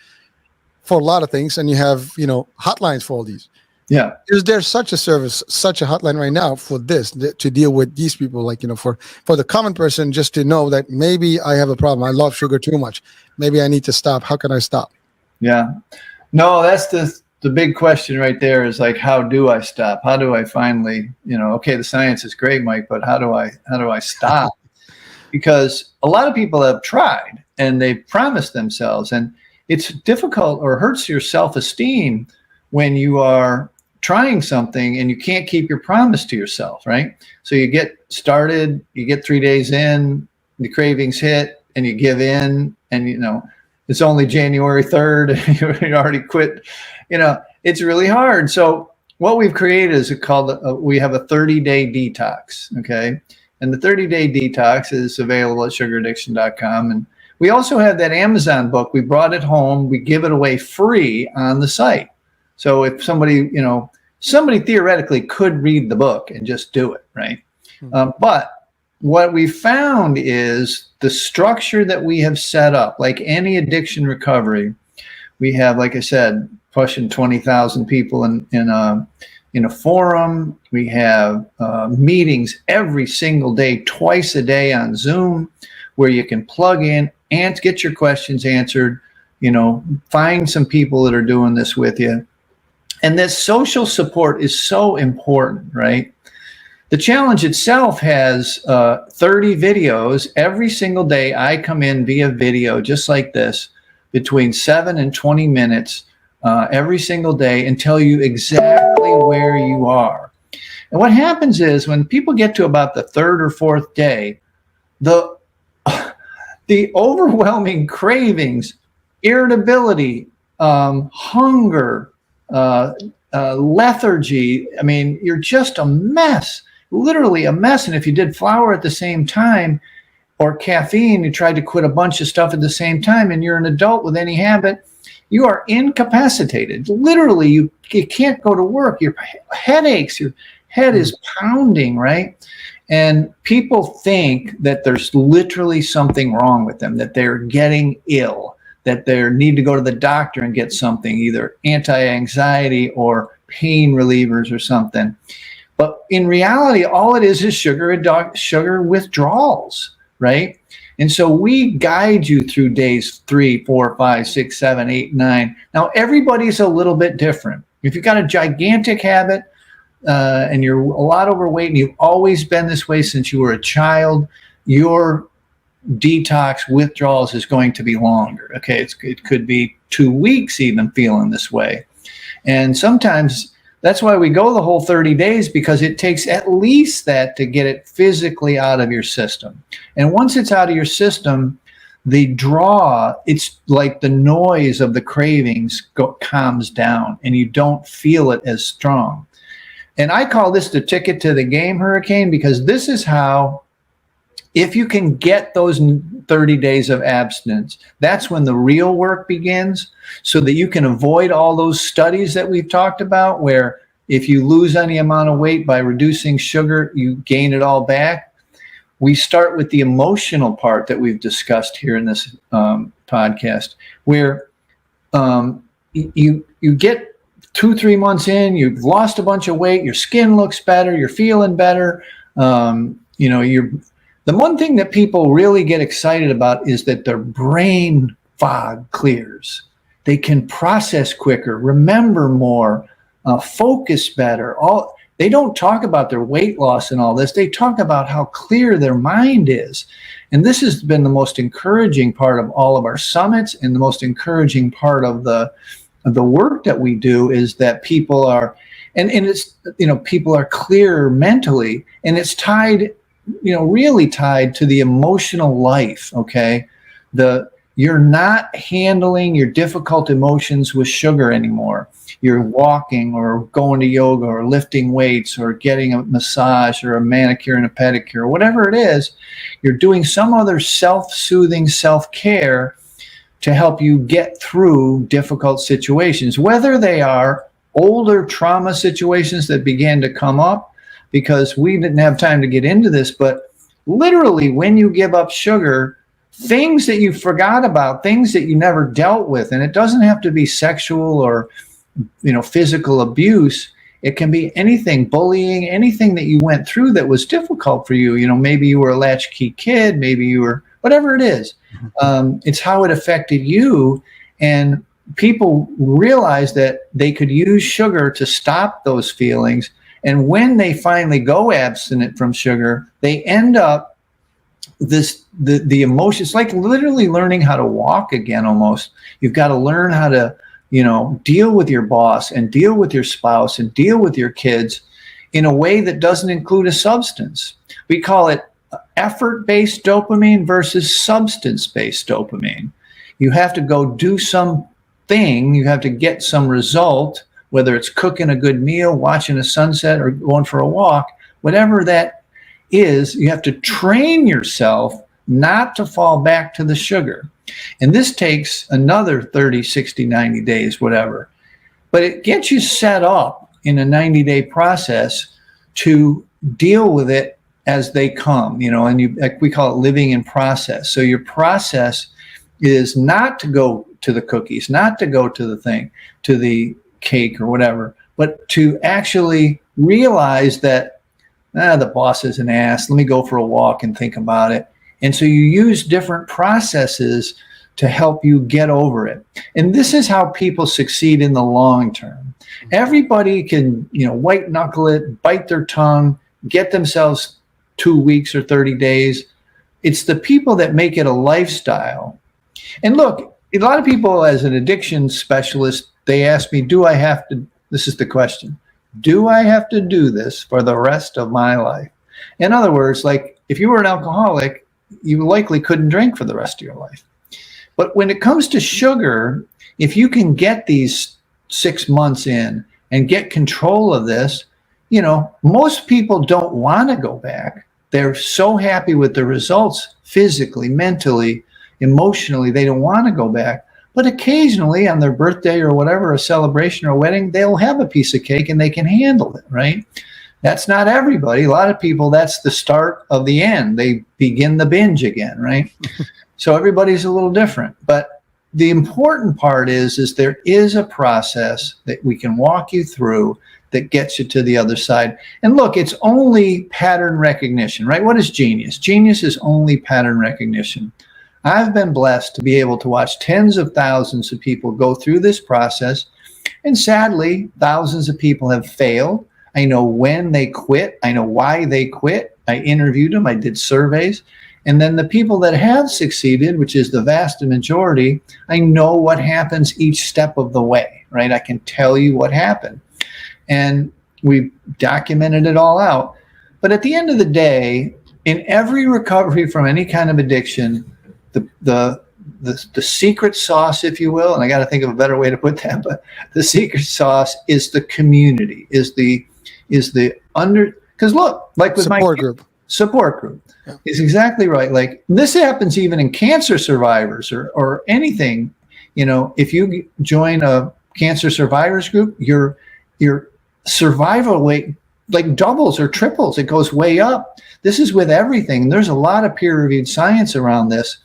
for a lot of things, and you have, hotlines for all these. Yeah. Is there such a service, such a hotline right now for this, to deal with these people? Like, for the common person, just to know that maybe I have a problem. I love sugar too much. Maybe I need to stop. How can I stop? Yeah. No, that's the big question right there, is like, how do I stop? How do I finally, okay, the science is great, Mike, but how do I stop? Because a lot of people have tried and they promised themselves, and it's difficult, or hurts your self-esteem when you are trying something and you can't keep your promise to yourself, right? So you get started, you get 3 days in, the cravings hit, and you give in, and it's only January 3rd and you already quit. It's really hard. So what we've created is we have a 30-day detox. Okay. And the 30-day detox is available at sugaraddiction.com. And we also have that Amazon book. We brought it home. We give it away free on the site. So if somebody theoretically could read the book and just do it, right? But what we found is the structure that we have set up, like any addiction recovery, we have, like I said, pushing 20,000 people in a forum. We have meetings every single day, twice a day on Zoom, where you can plug in and get your questions answered. Find some people that are doing this with you. And this social support is so important, right? The challenge itself has 30 videos. Every single day I come in via video just like this, between 7 and 20 minutes every single day, and tell you exactly where you are. And what happens is when people get to about the third or fourth day, the overwhelming cravings, irritability, hunger, lethargy, I mean, you're just a mess, literally a mess. And if you did flour at the same time, or caffeine, you tried to quit a bunch of stuff at the same time, and you're an adult with any habit, you are incapacitated. Literally, you can't go to work. Your headaches, your head is pounding, right? And people think that there's literally something wrong with them, that they're getting ill, that they need to go to the doctor and get something, either anti-anxiety or pain relievers or something. But in reality, all it is sugar withdrawals, right? And so we guide you through days 3, 4, 5, 6, 7, 8, 9. Now, everybody's a little bit different. If you've got a gigantic habit and you're a lot overweight and you've always been this way since you were a child, your detox withdrawals is going to be longer. Okay, it could be 2 weeks even feeling this way. And sometimes that's why we go the whole 30 days, because it takes at least that to get it physically out of your system. And once it's out of your system, the draw, it's like the noise of the cravings calms down and you don't feel it as strong. And I call this the ticket to the game, Hurricane, because this is how, if you can get those 30 days of abstinence, that's when the real work begins, so that you can avoid all those studies that we've talked about, where if you lose any amount of weight by reducing sugar, you gain it all back. We start with the emotional part that we've discussed here in this podcast, where you get 2-3 months in, you've lost a bunch of weight, your skin looks better, you're feeling better, the one thing that people really get excited about is that their brain fog clears. They can process quicker, remember more, focus better. They don't talk about their weight loss and all this. They talk about how clear their mind is. And this has been the most encouraging part of all of our summits, and the most encouraging part of the work that we do is that people are, and it's, people are clearer mentally, and it's tied, really tied to the emotional life. Okay. You're not handling your difficult emotions with sugar anymore. You're walking or going to yoga or lifting weights or getting a massage or a manicure and a pedicure or whatever it is. You're doing some other self-soothing self-care to help you get through difficult situations, whether they are older trauma situations that began to come up, because we didn't have time to get into this, but literally when you give up sugar, things that you forgot about, things that you never dealt with, and it doesn't have to be sexual or physical abuse. It can be anything, bullying, anything that you went through that was difficult for you. Maybe you were a latchkey kid, maybe you were, whatever it is. It's how it affected you. And people realize that they could use sugar to stop those feelings. And when they finally go abstinent from sugar, they end up the emotions, like literally learning how to walk again almost. You've got to learn how to, deal with your boss and deal with your spouse and deal with your kids in a way that doesn't include a substance. We call it effort-based dopamine versus substance-based dopamine. You have to go do something, you have to get some result, whether it's cooking a good meal, watching a sunset, or going for a walk, whatever that is, you have to train yourself not to fall back to the sugar. And this takes another 30, 60, 90 days, whatever. But it gets you set up in a 90-day process to deal with it as they come, and you, like we call it living in process. So your process is not to go to the cookies, not to go to the thing, to the cake or whatever, but to actually realize that the boss is an ass. Let me go for a walk and think about it. And so you use different processes to help you get over it. And this is how people succeed in the long term. Everybody can, white knuckle it, bite their tongue, get themselves 2 weeks or 30 days. It's the people that make it a lifestyle. And look, a lot of people, as an addiction specialist, they ask me, this is the question, do I have to do this for the rest of my life? In other words, like if you were an alcoholic, you likely couldn't drink for the rest of your life. But when it comes to sugar, if you can get these 6 months in and get control of this, most people don't want to go back. They're so happy with the results physically, mentally, emotionally, they don't want to go back. But occasionally on their birthday or whatever, a celebration or a wedding, they'll have a piece of cake and they can handle it, right? That's not everybody. A lot of people, that's the start of the end. They begin the binge again, right? So everybody's a little different. But the important part is there is a process that we can walk you through that gets you to the other side. And look, it's only pattern recognition, right? What is genius? Genius is only pattern recognition. I've been blessed to be able to watch tens of thousands of people go through this process. And sadly, thousands of people have failed. I know when they quit. I know why they quit. I interviewed them. I did surveys. And then the people that have succeeded, which is the vast majority, I know what happens each step of the way, right? I can tell you what happened. And we've documented it all out. But at the end of the day, in every recovery from any kind of addiction, the secret sauce, if you will, and I got to think of a better way to put that, but the secret sauce is the community, is the because look, like with support group. Yeah. Is exactly right. Like this happens even in cancer survivors or anything. If you join a cancer survivors group, your survival rate like doubles or triples. It goes way up. This is with everything. There's a lot of peer-reviewed science around this.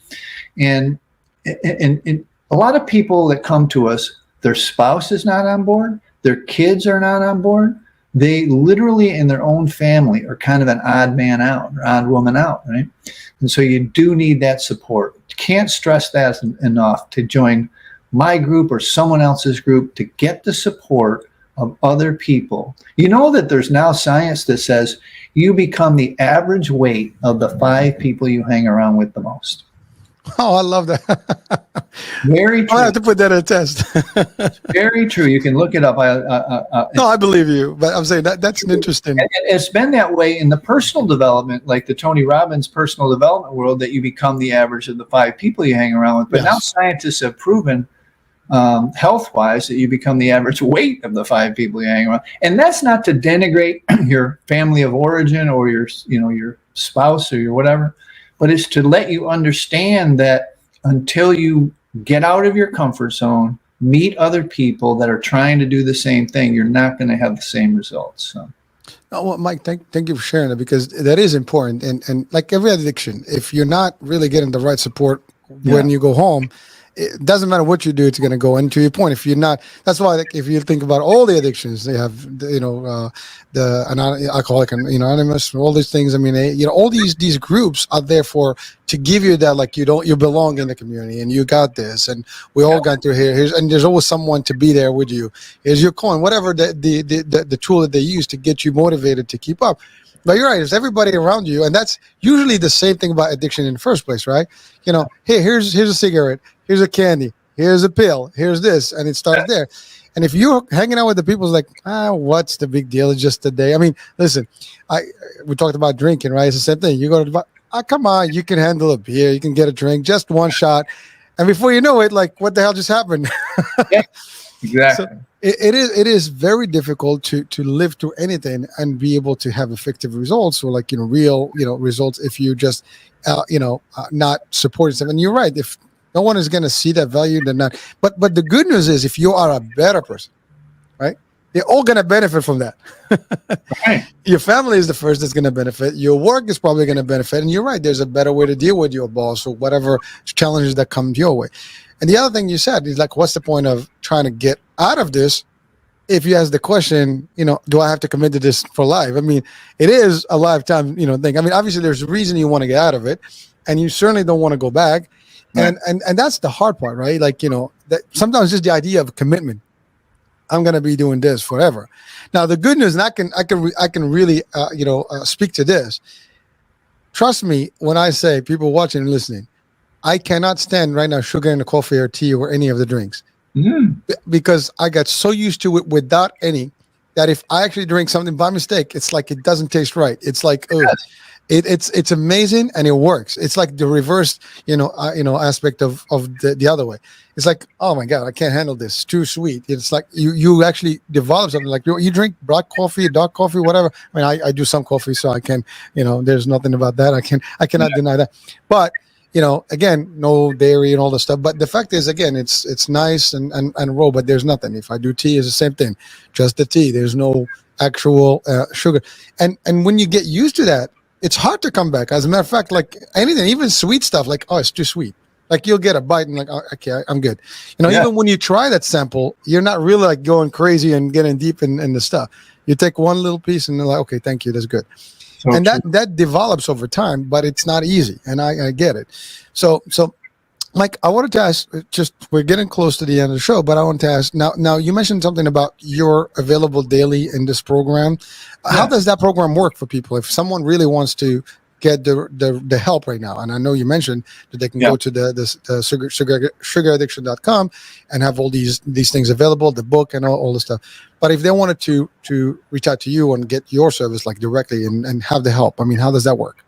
And a lot of people that come to us, their spouse is not on board. Their kids are not on board. They literally in their own family are kind of an odd man out or odd woman out, right? And so you do need that support. Can't stress that enough to join my group or someone else's group to get the support of other people. You know that there's now science that says you become the average weight of the 5 people you hang around with the most. Oh, I love that. Very true. I have to put that in a test. Very true. You can look it up. No, I believe you, but I'm saying that's an interesting. And it's been that way in the personal development, like the Tony Robbins personal development world, that you become the average of the 5 people you hang around with. But now scientists have proven health-wise that you become the average weight of the 5 people you hang around. And that's not to denigrate your family of origin or your spouse or your whatever, but it's to let you understand that until you get out of your comfort zone, meet other people that are trying to do the same thing, you're not going to have the same results. So. Oh, well, Mike, thank you for sharing that, because that is important. And like every addiction, if you're not really getting the right support when you go home, it doesn't matter what you do, it's going to go into your point. If you're not, that's why, like, if you think about all the addictions, they have, the Alcoholic Anonymous, all these things. I mean, all these groups are there to give you that, like, you belong in the community and you got this, and we all got through here. And there's always someone to be there with you. Here's your coin, whatever the tool that they use to get you motivated to keep up. But you're right, it's everybody around you, and that's usually the same thing about addiction in the first place, right? Hey, here's a cigarette, here's a candy, here's a pill, here's this, and it starts there. And if you're hanging out with the people like, what's the big deal? It's just a day. I mean, listen, we talked about drinking, right? It's the same thing. You go to come on, you can handle a beer, you can get a drink, just one shot. And before you know it, like, what the hell just happened? Yeah, So exactly. it is very difficult to live through anything and be able to have effective results, or like, real, results, if you just not supporting stuff. And you're right, if no one is going to see that value, then not. But the good news is, if you are a better person, right, they're all going to benefit from that. Right. Your family is the first that's going to benefit. Your work is probably going to benefit. And you're right, there's a better way to deal with your boss or whatever challenges that come your way. And the other thing you said is, like, what's the point of trying to get out of this if you ask the question, do I have to commit to this for life? I mean, it is a lifetime, thing. I mean, obviously there's a reason you want to get out of it, and you certainly don't want to go back. Right. And that's the hard part, right? Like, that sometimes just the idea of commitment. I'm going to be doing this forever. Now, the good news, and I can really, speak to this. Trust me when I say, people watching and listening, I cannot stand right now sugar in the coffee or tea or any of the drinks, because I got so used to it without any, that if I actually drink something by mistake, it's like it doesn't taste right. It's like, oh, it's amazing, and it works. It's like the reverse, aspect of the other way. It's like, oh my God, I can't handle this. It's too sweet. It's like you actually develop something, like you drink black coffee, dark coffee, whatever. I mean, I do some coffee, so I can, there's nothing about that. I cannot deny that. But again, no dairy and all the stuff. But the fact is, again, it's nice and raw, but there's nothing. If I do tea, it's the same thing. Just the tea. There's no actual sugar. And when you get used to that, it's hard to come back. As a matter of fact, like anything, even sweet stuff, like, oh, it's too sweet. Like, you'll get a bite and like, oh, okay, I'm good. Even when you try that sample, you're not really like going crazy and getting deep in the stuff. You take one little piece and they're like, okay, thank you, that's good. So and that develops over time, but it's not easy, and I get it. So Mike, I wanted to ask, just, we're getting close to the end of the show, but I want to ask now you mentioned something about you're available daily in this program. How does that program work for people if someone really wants to get the help right now? And I know you mentioned that they can go to the sugaraddiction.com and have all these things available, the book and all the stuff. But if they wanted to reach out to you and get your service, like, directly and have the help, I mean, how does that work?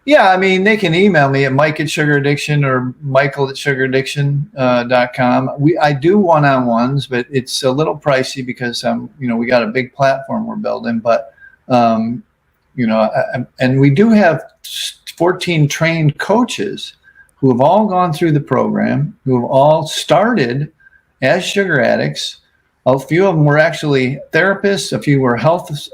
Yeah, I mean, they can email me at Mike at Sugar Addiction or Michael at sugaraddiction.com. I do one-on-ones, but it's a little pricey because we got a big platform we're building. But and we do have 14 trained coaches who have all gone through the program, who have all started as sugar addicts. A few of them were actually therapists. A few were health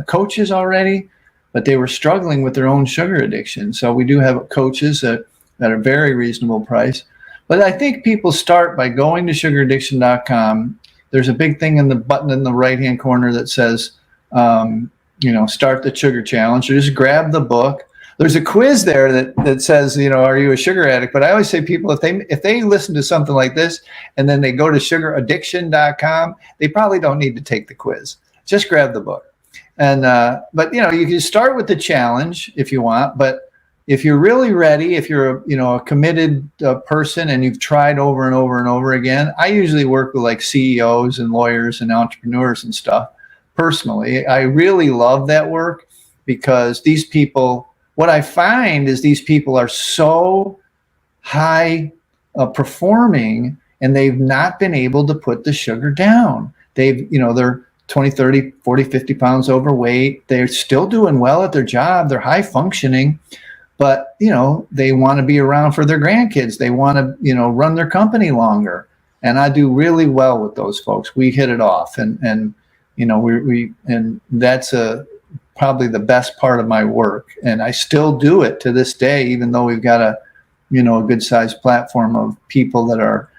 coaches already, but they were struggling with their own sugar addiction. So we do have coaches at a very reasonable price. But I think people start by going to sugaraddiction.com. There's a big thing in the button in the right-hand corner that says, start the sugar challenge. Or just grab the book. There's a quiz there that says, are you a sugar addict? But I always say, people, if they listen to something like this and then they go to sugaraddiction.com, they probably don't need to take the quiz. Just grab the book. And but you can start with the challenge if you want. But if you're really ready, if you're a committed person and you've tried over and over and over again, I usually work with like CEOs and lawyers and entrepreneurs and stuff. Personally, I really love that work because these people, what I find is these people are so high performing, and they've not been able to put the sugar down. They're 20, 30, 40, 50 pounds overweight. They're still doing well at their job. They're high functioning, but, they want to be around for their grandkids. They want to, run their company longer. And I do really well with those folks. We hit it off, and that's probably the best part of my work. And I still do it to this day, even though we've got a good sized platform of people that are,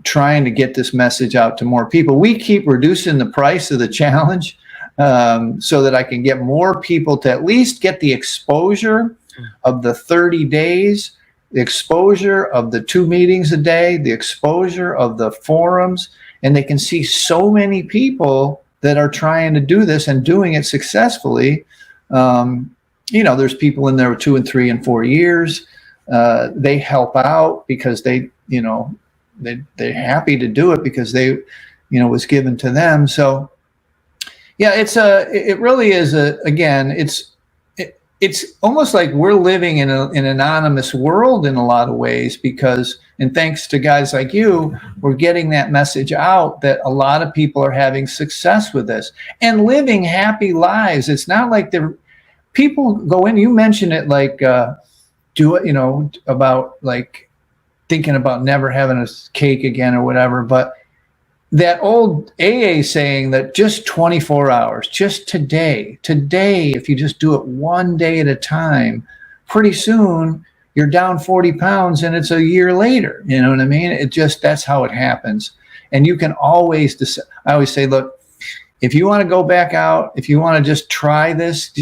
trying to get this message out to more people. We keep reducing the price of the challenge so that I can get more people to at least get the exposure of the 30 days, the exposure of the 2 meetings a day, the exposure of the forums, and they can see so many people that are trying to do this and doing it successfully. There's people in there with 2 and 3 and 4 years. They help out because they're happy to do it because they, was given to them. So yeah, it really is it's almost like we're living in an anonymous world in a lot of ways because, and thanks to guys like you, we're getting that message out that a lot of people are having success with this and living happy lives. It's not like people go in, you mentioned it like, do it, about like thinking about never having a cake again or whatever. But that old AA saying that just 24 hours, just today, if you just do it one day at a time, pretty soon you're down 40 pounds and it's a year later. You know what I mean? That's how it happens. And you can always I always say, look, if you want to go back out, if you want to just try this,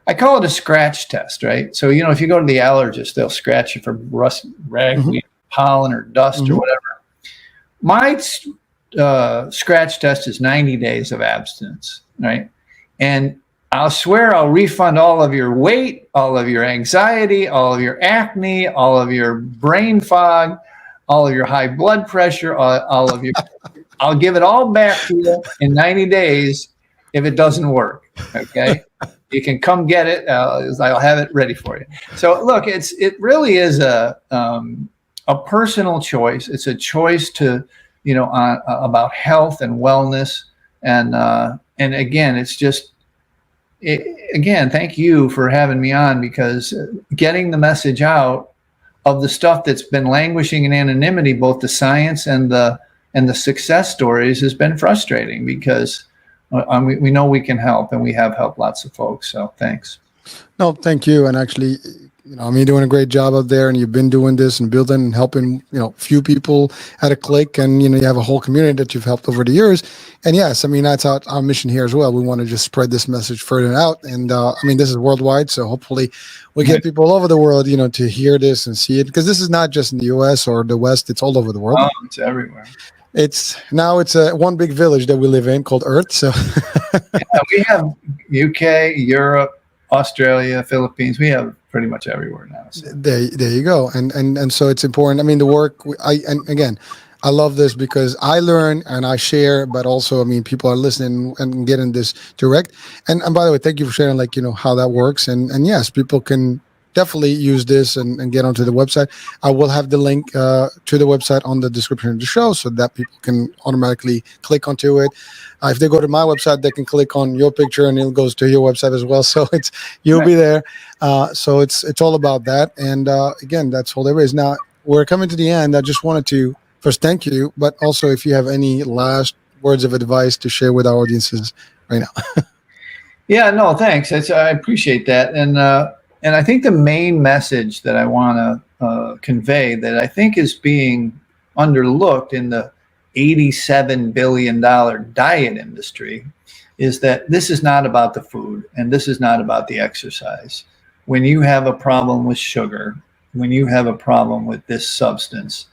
I call it a scratch test, right? So, if you go to the allergist, they'll scratch you for rust, ragweed, pollen, or dust or whatever. My scratch test is 90 days of abstinence, right? And I'll swear I'll refund all of your weight, all of your anxiety, all of your acne, all of your brain fog, all of your high blood pressure, all of your, I'll give it all back to you in 90 days if it doesn't work, okay? You can come get it. I'll have it ready for you. So look, it really is a personal choice. It's a choice to, about health and wellness. And again, it's just, again, thank you for having me on, because getting the message out of the stuff that's been languishing in anonymity, both the science and the success stories, has been frustrating, because we know we can help, and we have helped lots of folks. So thanks. No, thank you. And actually, you're doing a great job out there, and you've been doing this and building and helping, few people at a click, and, you have a whole community that you've helped over the years. And yes, that's our mission here as well. We want to just spread this message further out. And this is worldwide. So hopefully we get people all over the world, to hear this and see it, because this is not just in the US or the West, it's all over the world. Oh, it's everywhere. It's a one big village that we live in called Earth. So yeah, we have UK, Europe, Australia, Philippines. We have pretty much everywhere now. So. There you go. And so it's important. The work I love this because I learn and I share, but also, people are listening and getting this direct. And by the way, thank you for sharing, how that works. And yes, people can definitely use this and get onto the website. I will have the link to the website on the description of the show, so that people can automatically click onto it. If they go to my website, they can click on your picture and it goes to your website as well. So you'll be there. So it's all about that. And again, that's all there is. Now we're coming to the end. I just wanted to first thank you, but also if you have any last words of advice to share with our audiences right now. Yeah, no, thanks. I appreciate that. And I think the main message that I want to convey, that I think is being underlooked in the $87 billion diet industry, is that this is not about the food, and this is not about the exercise. When you have a problem with sugar, when you have a problem with this substance,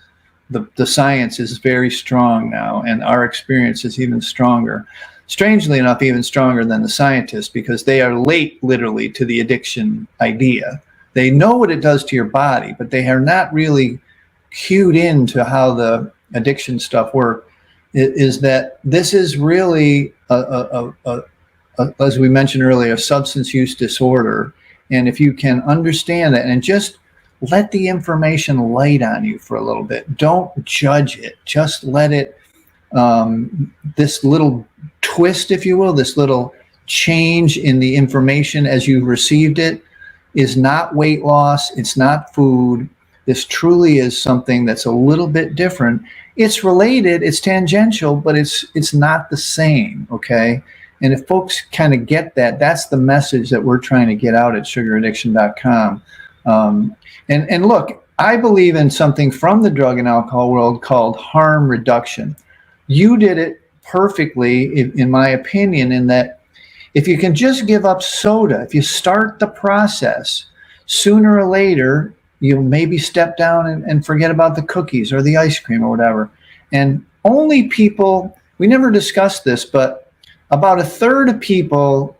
the science is very strong now, and our experience is even stronger. Strangely enough, even stronger than the scientists, because they are late, literally, to the addiction idea. They know what it does to your body, but they are not really cued into how the addiction stuff works. Is that this is really, as we mentioned earlier, a substance use disorder. And if you can understand that and just let the information light on you for a little bit, don't judge it, just let it, this little twist, if you will, this little change in the information as you received it, is not weight loss. It's not food. This truly is something that's a little bit different. It's related, it's tangential, but it's not the same, okay? And if folks kind of get that, that's the message that we're trying to get out at sugaraddiction.com. And look, I believe in something from the drug and alcohol world called harm reduction. You did it perfectly, in my opinion, in that if you can just give up soda, if you start the process, sooner or later, you'll maybe step down and forget about the cookies or the ice cream or whatever. And only people, we never discussed this, but about a third of people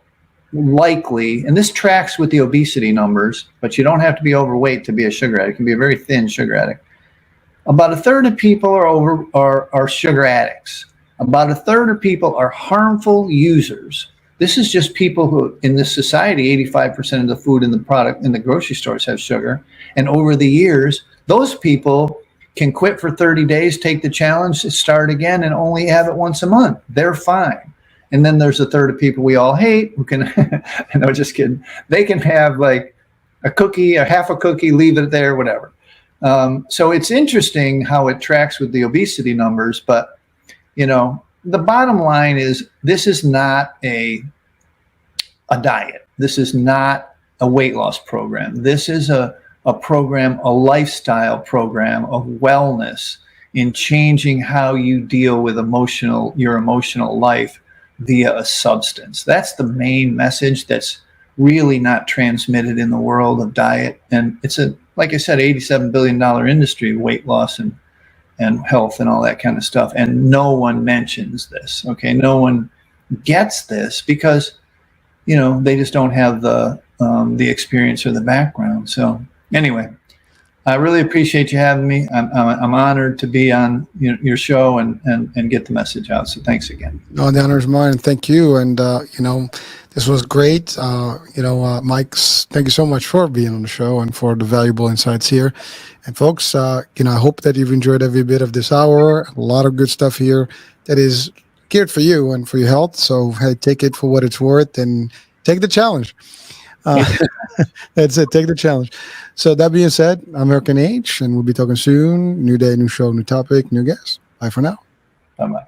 likely, and this tracks with the obesity numbers, but you don't have to be overweight to be a sugar addict. You can be a very thin sugar addict. About a third of people are sugar addicts. About a third of people are harmful users. This is just people who, in this society, 85% of the food in the product in the grocery stores have sugar. And over the years, those people can quit for 30 days, take the challenge, start again, and only have it once a month. They're fine. And then there's a third of people we all hate who can, no, just kidding. They can have like a cookie, a half a cookie, leave it there, whatever. So it's interesting how it tracks with the obesity numbers, but the bottom line is this is not a diet. This is not a weight loss program. This is a program, a lifestyle program of wellness in changing how you deal with your emotional life via a substance. That's the main message that's really not transmitted in the world of diet. And it's like I said, $87 billion industry, weight loss and health and all that kind of stuff. And no one mentions this. Okay. No one gets this because, they just don't have the experience or the background. So anyway, I really appreciate you having me. I'm honored to be on your show and get the message out. So thanks again. No, the honor is mine. Thank you. And, this was great. Mike, thank you so much for being on the show and for the valuable insights here. And folks, I hope that you've enjoyed every bit of this hour. A lot of good stuff here that is geared for you and for your health. So hey, take it for what it's worth and take the challenge. That's it. Take the challenge. So that being said, I'm Eric H, and we'll be talking soon. New day, new show, new topic, new guest. Bye for now. Bye-bye.